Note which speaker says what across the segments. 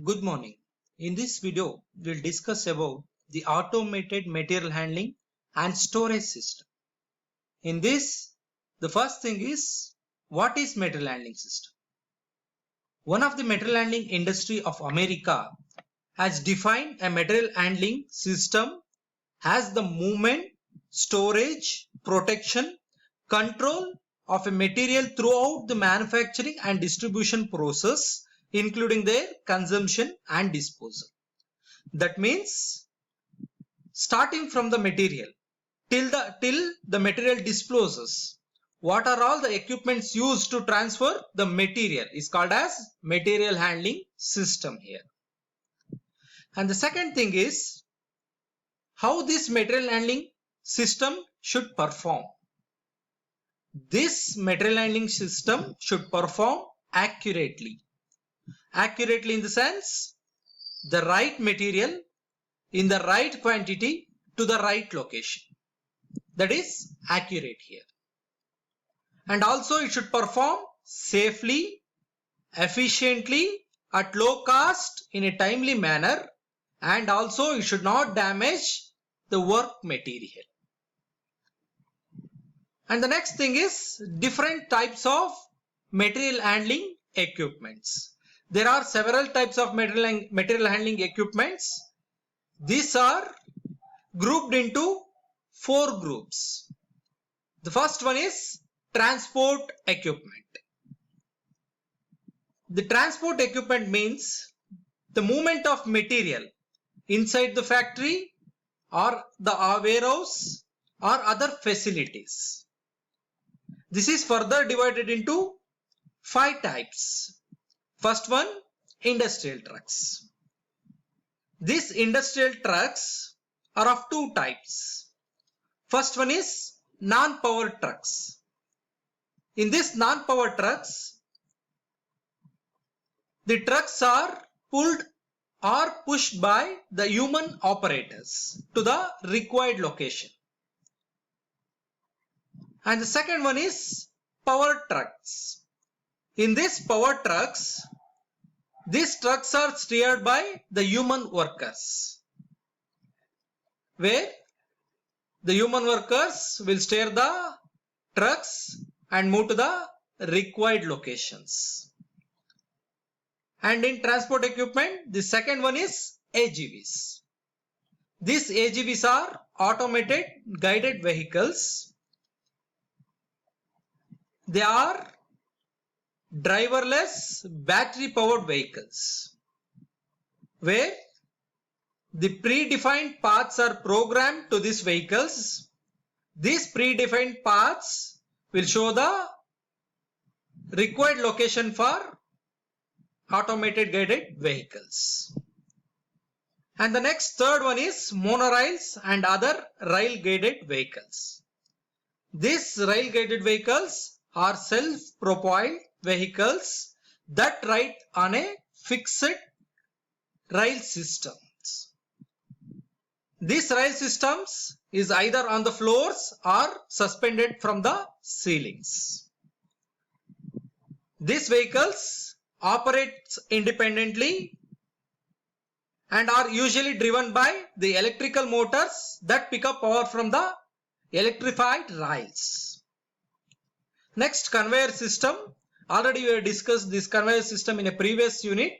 Speaker 1: Good morning. In this video, we'll discuss about the automated material handling and storage system. In this, the first thing is, what is material handling system? One of the material handling industry of America has defined a material handling system as the movement, storage, protection, control of a material throughout the manufacturing and distribution process, including their consumption and disposal. That means starting from the material till the material disposes, what are all the equipments used to transfer the material is called as material handling system here. And the second thing is how this material handling system should perform. This material handling system should perform accurately. Accurately in the sense, the right material in the right quantity to the right location. That is accurate here. And also it should perform safely, efficiently, at low cost, in a timely manner, and also it should not damage the work material. And the next thing is different types of material handling equipments. There are several types of material handling equipments. These are grouped into 4 groups. The first one is transport equipment. The transport equipment means the movement of material inside the factory or the warehouse or other facilities. This is further divided into 5 types. First one, industrial trucks. These industrial trucks are of 2 types. First one is non-powered trucks. In this non-powered trucks, the trucks are pulled or pushed by the human operators to the required location. And the second one is powered trucks. In these powered trucks, these trucks are steered by the human workers, where the human workers will steer the trucks and move to the required locations. And in transport equipment, the second one is AGVs. These AGVs are automated guided vehicles. They are driverless battery powered vehicles where the predefined paths are programmed to these vehicles. These predefined paths will show the required location for automated guided vehicles. And the next third one is monorails and other rail guided vehicles. These rail guided vehicles are self-propelled vehicles that ride on a fixed rail systems. These rail systems is either on the floors or suspended from the ceilings. These vehicles operate independently and are usually driven by the electrical motors that pick up power from the electrified rails. Next, conveyor system. Already we have discussed this conveyor system in a previous unit.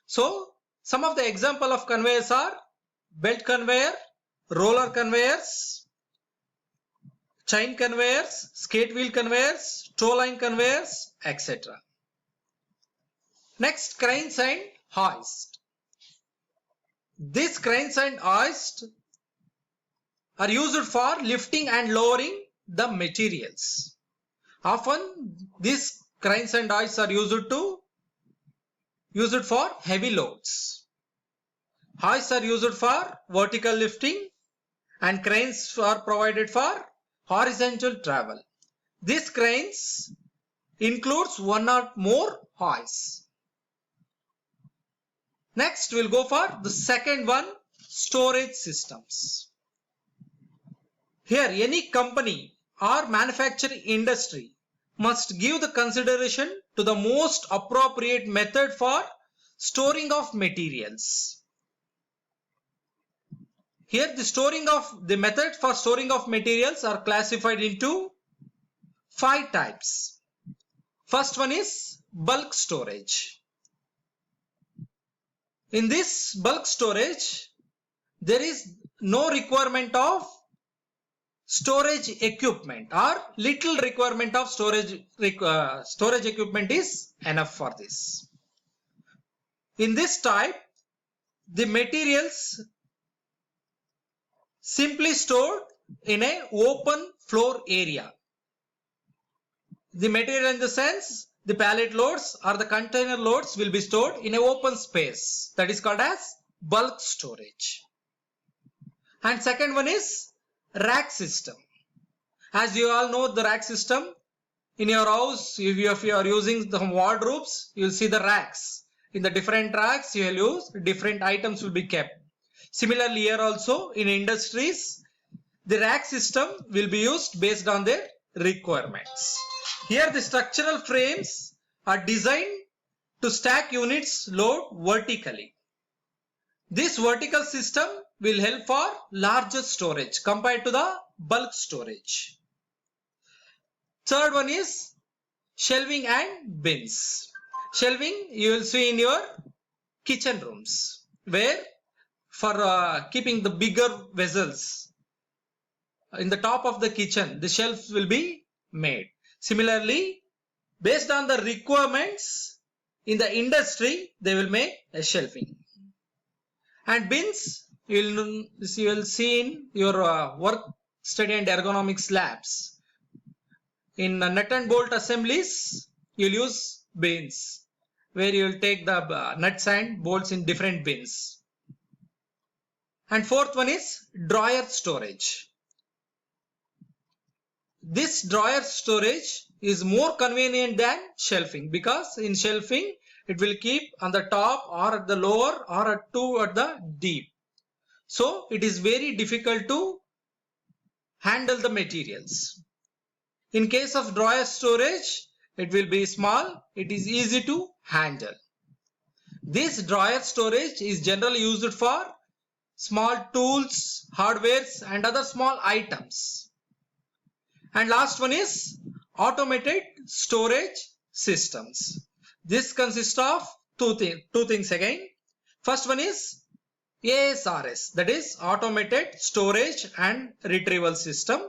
Speaker 1: So, some of the example of conveyors are belt conveyor, roller conveyors, chain conveyors, skate wheel conveyors, tow line conveyors, etc. Next, cranes and hoist. These cranes and hoist are used for lifting and lowering the materials. Often these cranes and hoists are used for heavy loads. Hoists are used for vertical lifting and cranes are provided for horizontal travel. These cranes includes one or more hoists. Next we'll go for the second one, storage systems. Here any company or manufacturing industry must give the consideration to the most appropriate method for storing of materials. Here the method for storing of materials are classified into 5 types. First one is bulk storage. In this bulk storage, there is no requirement of storage equipment, or little requirement of storage equipment is enough for this. In this type, the materials simply stored in a open floor area. The material in the sense, the pallet loads or the container loads will be stored in an open space. That is called as bulk storage. And second one is rack system. As you all know, the rack system in your house, if you are using the wardrobes, you will see the racks. In the different racks, you will use different items will be kept. Similarly, here also in industries, the rack system will be used based on their requirements. Here the structural frames are designed to stack units load vertically. This vertical system will help for larger storage compared to the bulk storage. Third one is shelving and bins. Shelving you will see in your kitchen rooms, where for keeping the bigger vessels in the top of the kitchen, the shelves will be made. Similarly, based on the requirements in the industry, they will make a shelving. And bins you will see in your work study and ergonomics labs. In nut and bolt assemblies, you will use bins, where you will take the nuts and bolts in different bins. And fourth one is drawer storage. This drawer storage is more convenient than shelving, because in shelving it will keep on the top or at the lower or at the deep. So it is very difficult to handle the materials. In case of drawer storage, it will be small, it is easy to handle. This drawer storage is generally used for small tools, hardwares and other small items. And last one is automated storage systems. This consists of two things again. First one is ASRS, that is automated storage and retrieval system.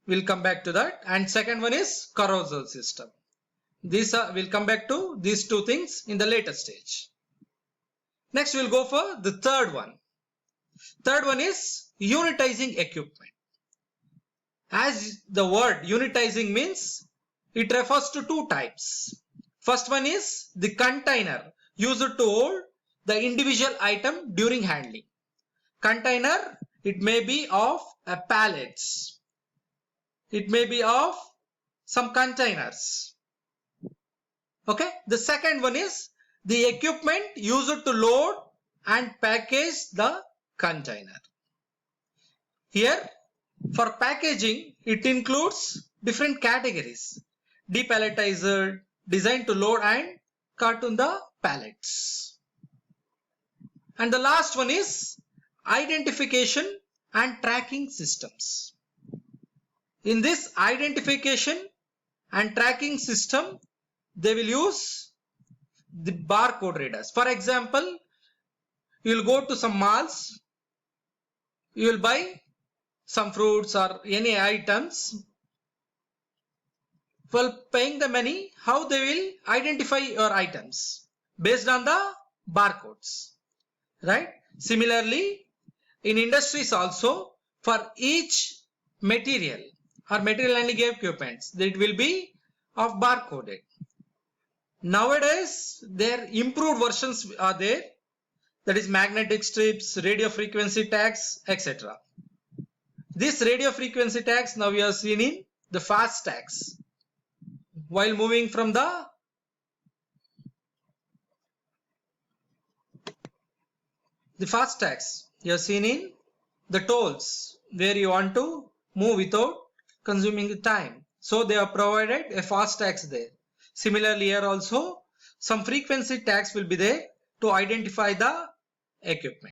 Speaker 1: We'll come back to that. And second one is carousel system. We'll come back to these two things in the later stage. Next we'll go for the third one. Third one is unitizing equipment. As the word unitizing means, it refers to two types. First one is the container used to hold the individual item during handling. Container, it may be of pallets. It may be of some containers. Okay. The second one is the equipment used to load and package the container. Here, for packaging, it includes different categories. Depalletizer, designed to load and carton the pallets. And the last one is identification and tracking systems. In this identification and tracking system, they will use the barcode readers. For example, you will go to some malls, you will buy some fruits or any items. While paying the money, how they will identify your items? Based on the barcodes, right? Similarly, in industries also, for each material or material handling equipments, it will be of barcoded. Nowadays, their improved versions are there, that is magnetic strips, radio frequency tags, etc. This radio frequency tags now we are seeing in the fast tags. While moving from the fast tags, you are seen in the tolls, where you want to move without consuming the time. So they have provided a fast tags there. Similarly, here also some frequency tags will be there, to identify the equipment.